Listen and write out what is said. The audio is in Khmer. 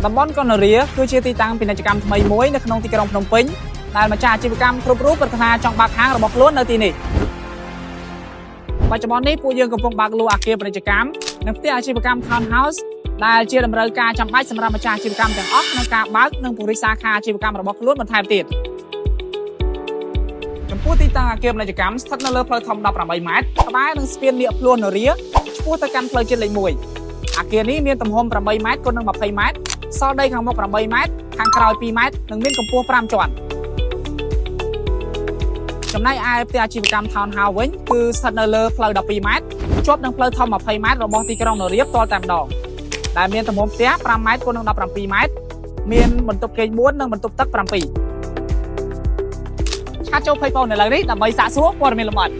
តំបន់កុនរាគឺជាទីតាំងពាណិជ្ជកម្មថ្មីមួយនៅក្នុងទីក្រុងភ្នំពេញដែលម្ចាស់អាជីវកម្មគ្រប់រូបប្រាថ្នាចង់បើកហាងរបស់ខ្លួននៅទីនេះបច្ចុប្បន្ននេះពួកយើងកំពុងបើកលក់អគារពាណិជ្ជកម្មនិងផ្ទះអាជីវកម្ម Townhouse ដែលជាតម្រូវការចាំបាច់សម្រាប់ម្ចាស់អាជីវកម្មទាំងអស់ក្នុងការបើកនិងពង្រីកសាខាអាជីវកម្មរបស់ខ្លួនបន្ថែមទៀតចំពោះទីតាំងអគារពាណិជ្ជកម្មស្ថិតនៅលើផ្លូវធំ18ម៉ែត្រក្បែរនឹងស្ពាននាគភ្នួននរាឆ្ពោះទៅកាន់ផ្លូវជាតិលេខ1អគារនេះមានទំហំ8ម៉ែត្រគុណនឹង20ម៉ែត្រសល់ដីខាងមុខ8ម៉ែត្រខាងក្រោយ2ម៉ែត្រនិងមានកម្ពស់5ជាន់ចំណែកឯផ្ទះអាជីវកម្ម Townhouse វិញគឺស្ថិតនៅលើផ្លូវ12ម៉ែត្រជាប់នឹងផ្លូវធំ20ម៉ែត្ររបស់ទីក្រុងនរាផ្ទាល់តែម្ដងដែលមានទំហំផ្ទះ5ម៉ែត្រគុណនឹង17ម៉ែត្រមានបន្ទប់គេង4និងបន្ទប់ទឹក7ឆាតចូល Facebook នៅលើនេះដើម្បីសាកសួរព័ត៌មានលម្អិត